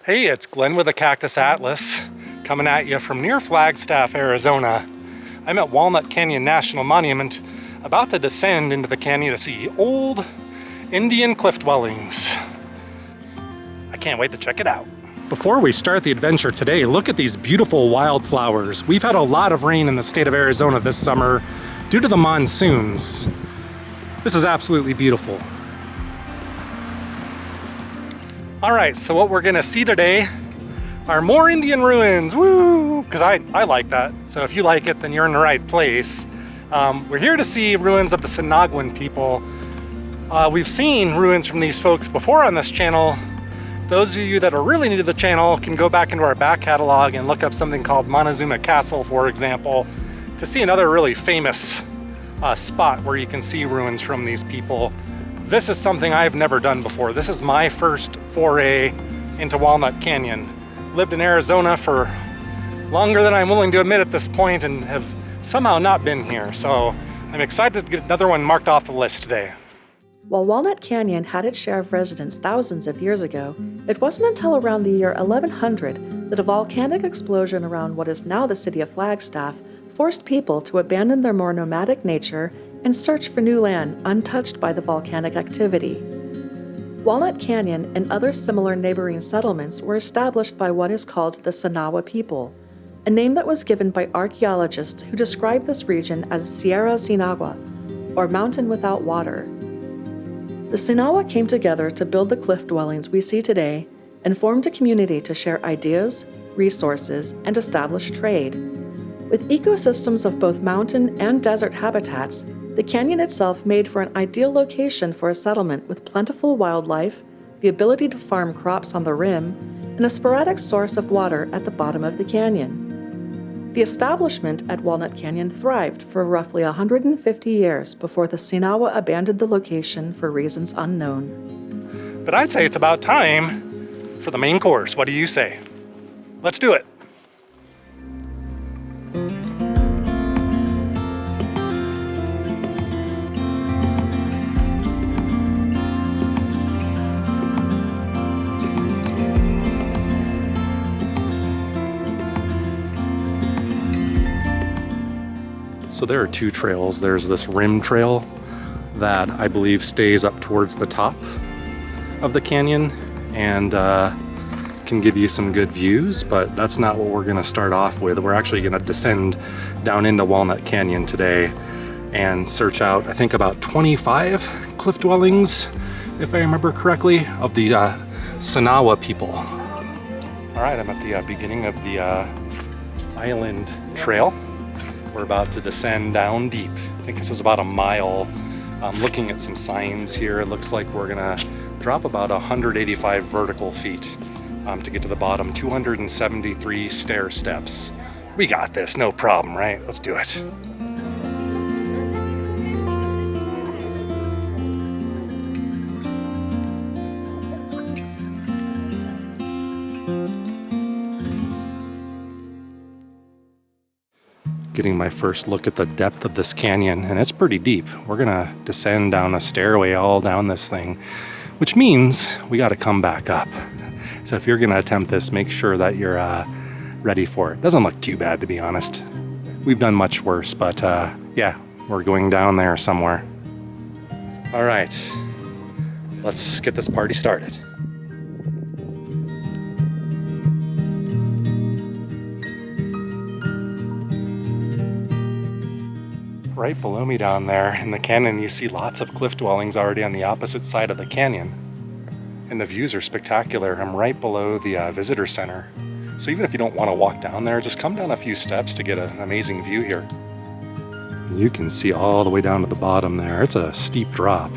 Hey, it's Glenn with the Cactus Atlas, coming at you from near Flagstaff, Arizona. I'm at Walnut Canyon National Monument, about to descend into the canyon to see old Indian cliff dwellings. I can't wait to check it out. Before we start the adventure today, look at these beautiful wildflowers. We've had a lot of rain in the state of Arizona this summer due to the monsoons. This is absolutely beautiful. All right, so what we're gonna see today are more Indian ruins, woo! Because I like that. So if you like it, then you're in the right place. We're here to see ruins of the Sinagwan people. We've seen ruins from these folks before on this channel. Those of you that are really new to the channel can go back into our back catalog and look up something called Montezuma Castle, for example, to see another really famous spot where you can see ruins from these people. This is something I've never done before. This is my first foray into Walnut Canyon. Lived in Arizona for longer than I'm willing to admit at this point and have somehow not been here. So I'm excited to get another one marked off the list today. While Walnut Canyon had its share of residents thousands of years ago, it wasn't until around the year 1100 that a volcanic explosion around what is now the city of Flagstaff forced people to abandon their more nomadic nature and search for new land untouched by the volcanic activity. Walnut Canyon and other similar neighboring settlements were established by what is called the Sinawa people, a name that was given by archaeologists who describe this region as Sierra Sinagua, or Mountain Without Water. The Sinawa came together to build the cliff dwellings we see today and formed a community to share ideas, resources, and establish trade. With ecosystems of both mountain and desert habitats, the canyon itself made for an ideal location for a settlement with plentiful wildlife, the ability to farm crops on the rim, and a sporadic source of water at the bottom of the canyon. The establishment at Walnut Canyon thrived for roughly 150 years before the Sinawa abandoned the location for reasons unknown. But I'd say it's about time for the main course. What do you say? Let's do it. So there are two trails. There's this rim trail that I believe stays up towards the top of the canyon and can give you some good views, but that's not what we're gonna start off with. We're actually gonna descend down into Walnut Canyon today and search out, I think, about 25 cliff dwellings, if I remember correctly, of the Sinawa people. All right, I'm at the beginning of the island trail. We're about to descend down deep. I think this is about a mile. I'm looking at some signs here. It looks like we're gonna drop about 185 vertical feet to get to the bottom, 273 stair steps. We got this, no problem, right? Let's do it. Getting my first look at the depth of this canyon, and it's pretty deep. We're gonna descend down a stairway all down this thing, which means we gotta come back up. So if you're gonna attempt this, make sure that you're ready for it. Doesn't look too bad, to be honest. We've done much worse, but yeah, we're going down there somewhere. All right, let's get this party started. Right below me down there in the canyon, you see lots of cliff dwellings already on the opposite side of the canyon. And the views are spectacular. I'm right below the visitor center. So even if you don't want to walk down there, just come down a few steps to get an amazing view here. You can see all the way down to the bottom there. It's a steep drop.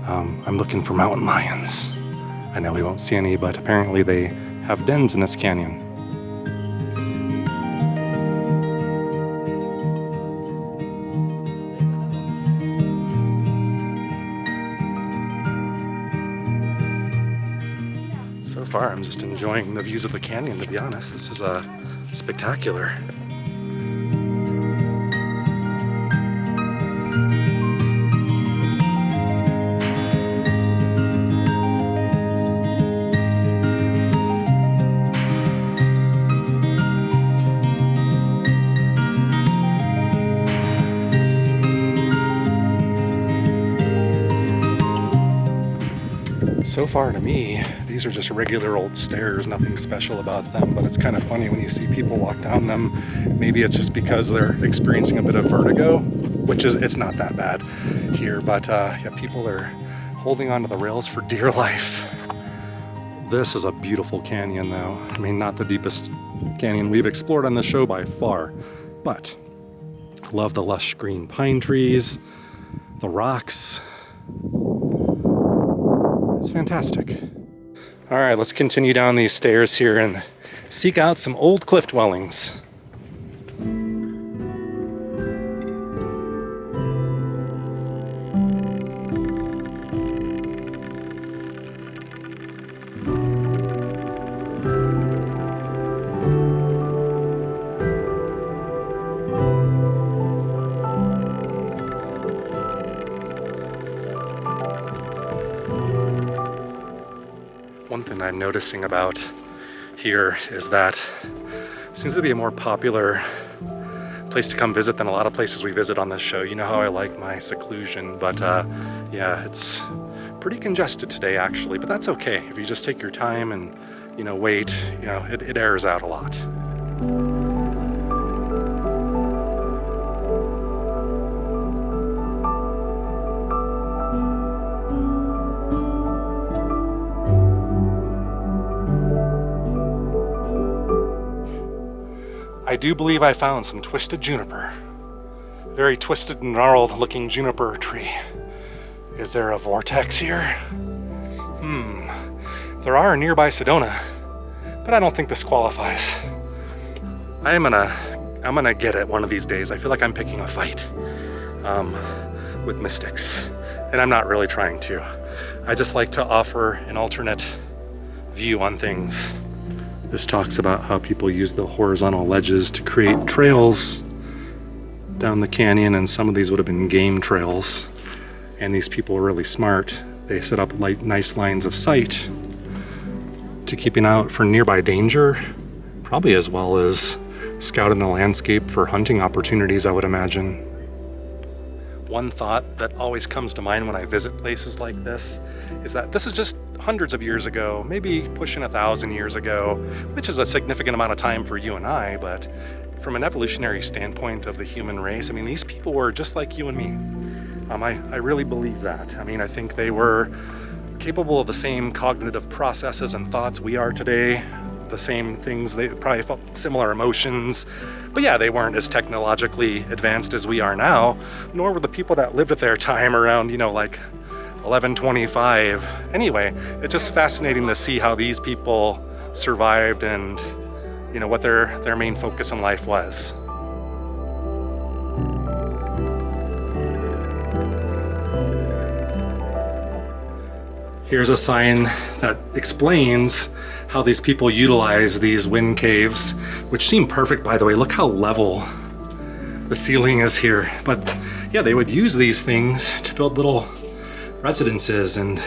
I'm looking for mountain lions. I know we won't see any, but apparently they have dens in this canyon. So far, I'm just enjoying the views of the canyon, to be honest. This is spectacular. So far to me, these are just regular old stairs, nothing special about them, but it's kind of funny when you see people walk down them. Maybe it's just because they're experiencing a bit of vertigo, which is, it's not that bad here, but yeah, people are holding onto the rails for dear life. This is a beautiful canyon though. I mean, not the deepest canyon we've explored on the show by far, but I love the lush green pine trees, the rocks. It's fantastic. All right, let's continue down these stairs here and seek out some old cliff dwellings. One thing I'm noticing about here is that it seems to be a more popular place to come visit than a lot of places we visit on this show. You know how I like my seclusion, but yeah, it's pretty congested today actually, but that's okay. If you just take your time and, you know, wait, you know, it airs out a lot. I do believe I found some twisted juniper. Very twisted, gnarled looking juniper tree. Is there a vortex here? There are nearby Sedona, but I don't think this qualifies. I'm gonna get it one of these days. I feel like I'm picking a fight with mystics, and I'm not really trying to. I just like to offer an alternate view on things. This talks about how people use the horizontal ledges to create trails down the canyon, and some of these would have been game trails. And these people were really smart. They set up nice lines of sight to keeping out for nearby danger, probably as well as scouting the landscape for hunting opportunities, I would imagine. One thought that always comes to mind when I visit places like this is that this is just hundreds of years ago, maybe pushing 1,000 years ago, which is a significant amount of time for you and I, but from an evolutionary standpoint of the human race, I mean, these people were just like you and me. I really believe that. I mean, I think they were capable of the same cognitive processes and thoughts we are today, the same things, they probably felt similar emotions, but yeah, they weren't as technologically advanced as we are now, nor were the people that lived at their time around, you know, like 1125. Anyway, it's just fascinating to see how these people survived and, you know, what their main focus in life was. Here's a sign that explains how these people utilize these wind caves, which seem perfect, by the way. Look how level the ceiling is here. But yeah, they would use these things to build little residences and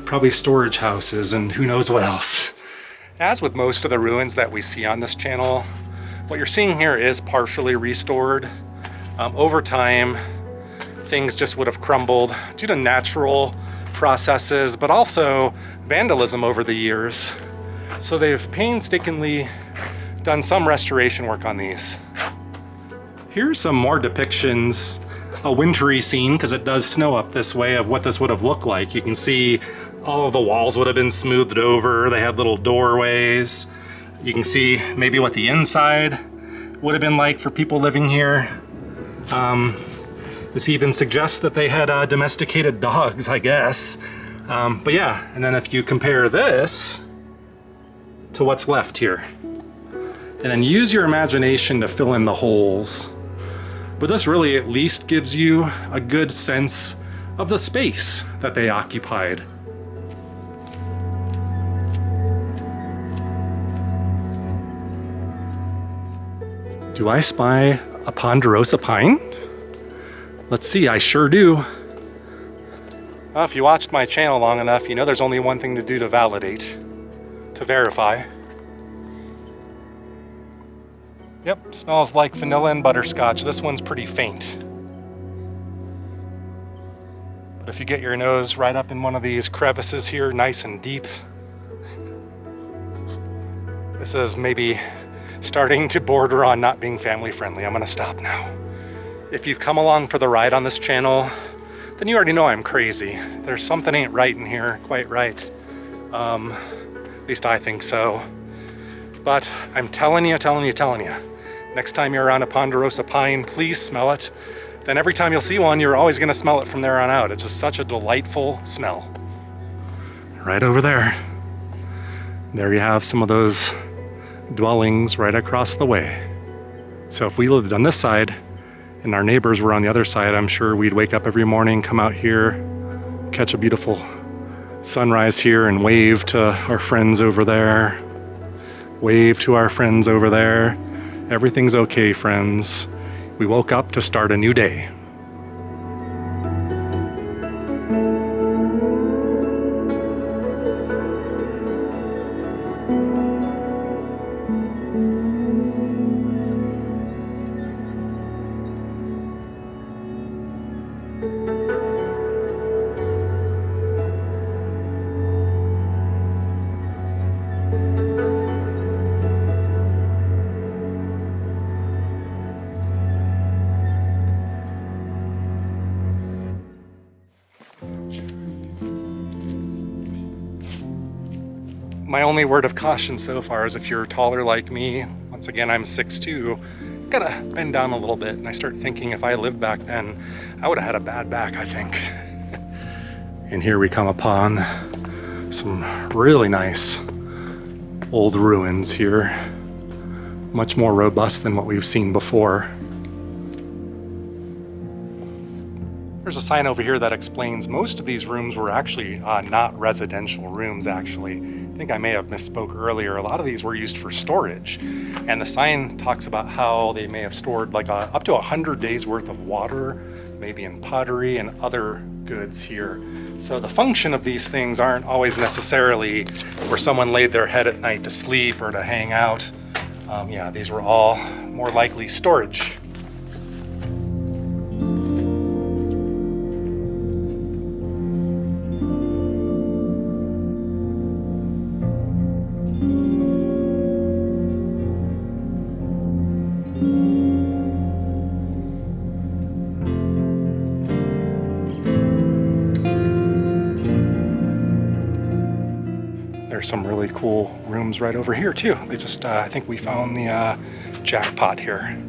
probably storage houses and who knows what else. As with most of the ruins that we see on this channel, what you're seeing here is partially restored. Over time, things just would have crumbled due to natural processes, but also vandalism over the years. So they've painstakingly done some restoration work on these. Here's some more depictions, a wintry scene, because it does snow up this way, of what this would have looked like. You can see all of the walls would have been smoothed over. They had little doorways. You can see maybe what the inside would have been like for people living here. This even suggests that they had domesticated dogs, I guess. But yeah, and then if you compare this to what's left here, and then use your imagination to fill in the holes. But this really at least gives you a good sense of the space that they occupied. Do I spy a ponderosa pine? Let's see, I sure do. Well, if you watched my channel long enough, you know there's only one thing to do to validate, to verify. Yep, smells like vanilla and butterscotch. This one's pretty faint. But if you get your nose right up in one of these crevices here, nice and deep, this is maybe starting to border on not being family friendly. I'm gonna stop now. If you've come along for the ride on this channel, then you already know I'm crazy. There's something ain't right in here, quite right. At least I think so. But I'm telling you, next time you're around a ponderosa pine, please smell it. Then every time you'll see one, you're always gonna smell it from there on out. It's just such a delightful smell. Right over there. There you have some of those dwellings right across the way. So if we lived on this side and our neighbors were on the other side, I'm sure we'd wake up every morning, come out here, catch a beautiful sunrise here and wave to our friends over there. Wave to our friends over there. Everything's okay, friends. We woke up to start a new day. My only word of caution so far is if you're taller like me, once again I'm 6'2", gotta bend down a little bit, and I start thinking if I lived back then, I would have had a bad back, I think. And here we come upon some really nice old ruins here, much more robust than what we've seen before. There's a sign over here that explains most of these rooms were actually not residential rooms, actually. I think I may have misspoke earlier. A lot of these were used for storage. And the sign talks about how they may have stored like up to 100 days worth of water, maybe in pottery and other goods here. So the function of these things aren't always necessarily where someone laid their head at night to sleep or to hang out. Yeah, these were all more likely storage. There's some really cool rooms right over here too. They just, I think we found the jackpot here.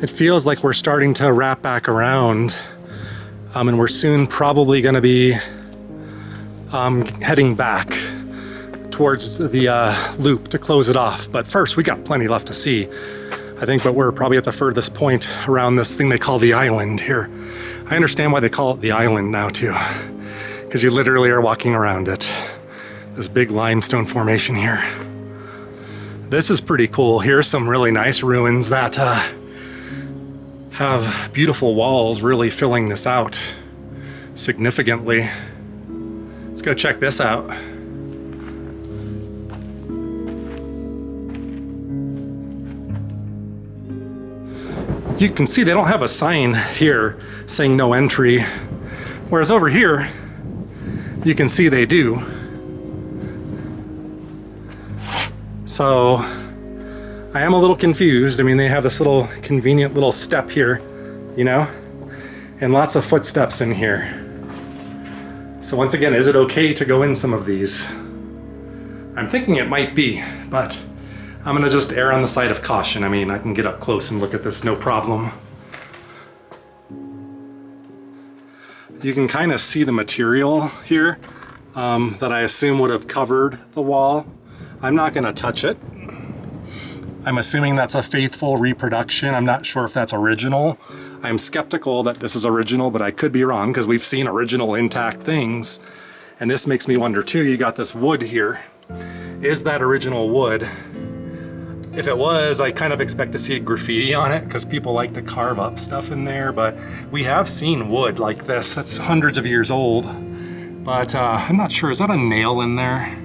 It feels like we're starting to wrap back around, and we're soon probably going to be heading back towards the loop to close it off. But first, we got plenty left to see. I think, but we're probably at the furthest point around this thing they call the island here. I understand why they call it the island now too, because you literally are walking around it. This big limestone formation here. This is pretty cool. Here's some really nice ruins that have beautiful walls really filling this out significantly. Let's go check this out. You can see they don't have a sign here saying no entry, whereas over here you can see they do. So I am a little confused. I mean, they have this little convenient little step here, you know, and lots of footsteps in here. So once again, is it okay to go in some of these? I'm thinking it might be, but I'm gonna just err on the side of caution. I mean, I can get up close and look at this, no problem. You can kind of see the material here that I assume would have covered the wall. I'm not gonna touch it. I'm assuming that's a faithful reproduction. I'm not sure if that's original. I'm skeptical that this is original, but I could be wrong because we've seen original intact things And this makes me wonder too, you got this wood here. Is that original wood? If it was, I kind of expect to see graffiti on it because people like to carve up stuff in there, but we have seen wood like this that's hundreds of years old. But I'm not sure, is that a nail in there?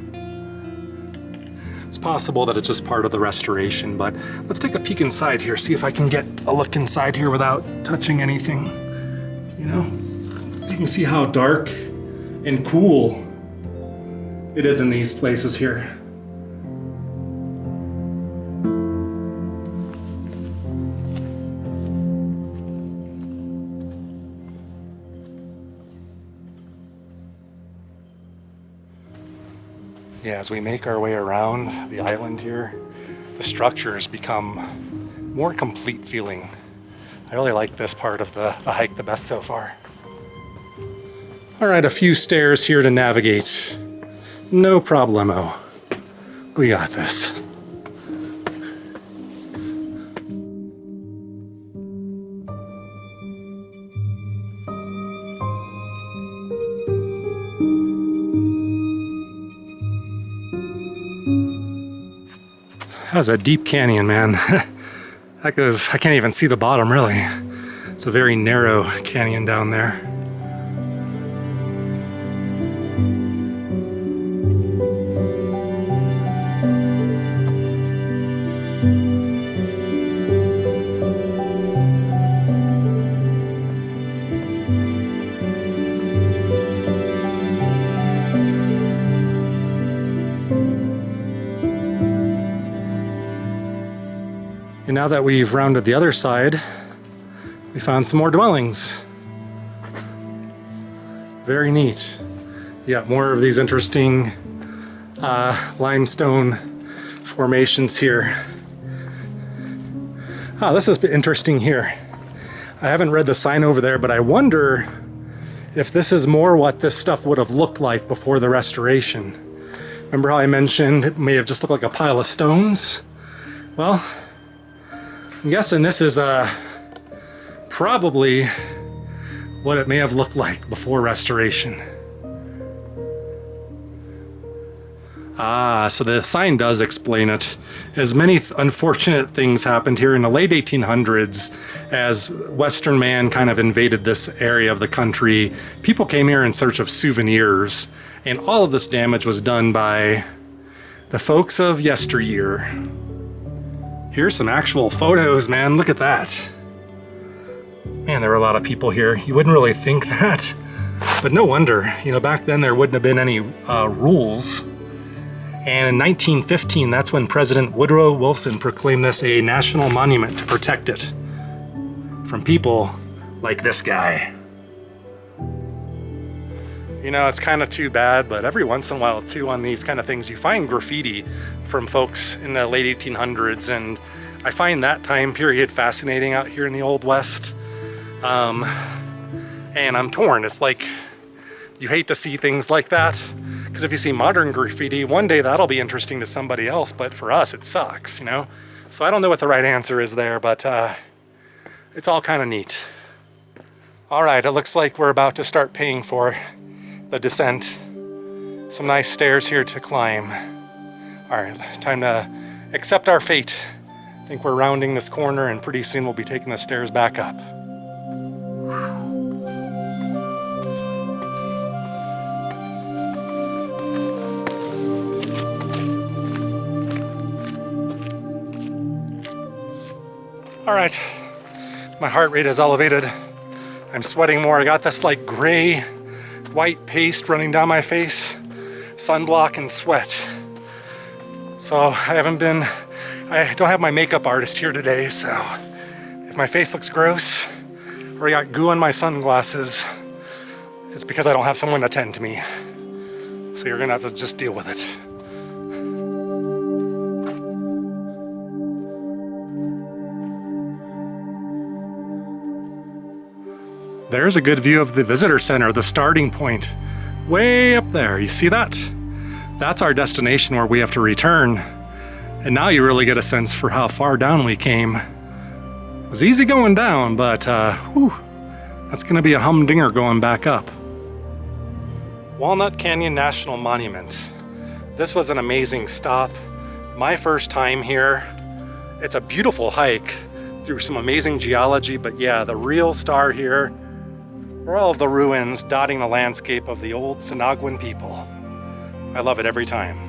It's possible that it's just part of the restoration, but let's take a peek inside here, see if I can get a look inside here without touching anything. You know, you can see how dark and cool it is in these places here. Yeah, as we make our way around the island here, the structures become more complete feeling. I really like this part of the hike the best so far. All right, a few stairs here to navigate. No problemo. We got this. That's a deep canyon, man. That goes, I can't even see the bottom really. It's a very narrow canyon down there. And now that we've rounded the other side, we found some more dwellings. Very neat. You got more of these interesting limestone formations here. Ah, this is interesting here. I haven't read the sign over there, but I wonder if this is more what this stuff would have looked like before the restoration. Remember how I mentioned it may have just looked like a pile of stones? Well, I'm guessing this is probably what it may have looked like before restoration. Ah, so the sign does explain it. As many unfortunate things happened here in the late 1800s, as Western man kind of invaded this area of the country, people came here in search of souvenirs, and all of this damage was done by the folks of yesteryear. Here's some actual photos, man. Look at that. Man, there were a lot of people here. You wouldn't really think that, but no wonder. You know, back then there wouldn't have been any rules. And in 1915, that's when President Woodrow Wilson proclaimed this a national monument to protect it from people like this guy. You know, it's kind of too bad, but every once in a while too on these kind of things, you find graffiti from folks in the late 1800s, and I find that time period fascinating out here in the Old West. And I'm torn. It's like, you hate to see things like that, because if you see modern graffiti, one day that'll be interesting to somebody else, but for us, it sucks, you know? So I don't know what the right answer is there, but it's all kind of neat. All right, it looks like we're about to start paying for the descent. Some nice stairs here to climb. All right, time to accept our fate. I think we're rounding this corner and pretty soon we'll be taking the stairs back up. All right, my heart rate is elevated. I'm sweating more. I got this like gray, white paste running down my face, sunblock and sweat. So I don't have my makeup artist here today, so if my face looks gross or I got goo on my sunglasses, it's because I don't have someone to tend to me. So you're gonna have to just deal with it. There's a good view of the visitor center, the starting point, way up there. You see that? That's our destination where we have to return. And now you really get a sense for how far down we came. It was easy going down, but that's gonna be a humdinger going back up. Walnut Canyon National Monument. This was an amazing stop. My first time here. It's a beautiful hike through some amazing geology, but yeah, the real star here are all of the ruins dotting the landscape of the old Sinagwan people. I love it every time.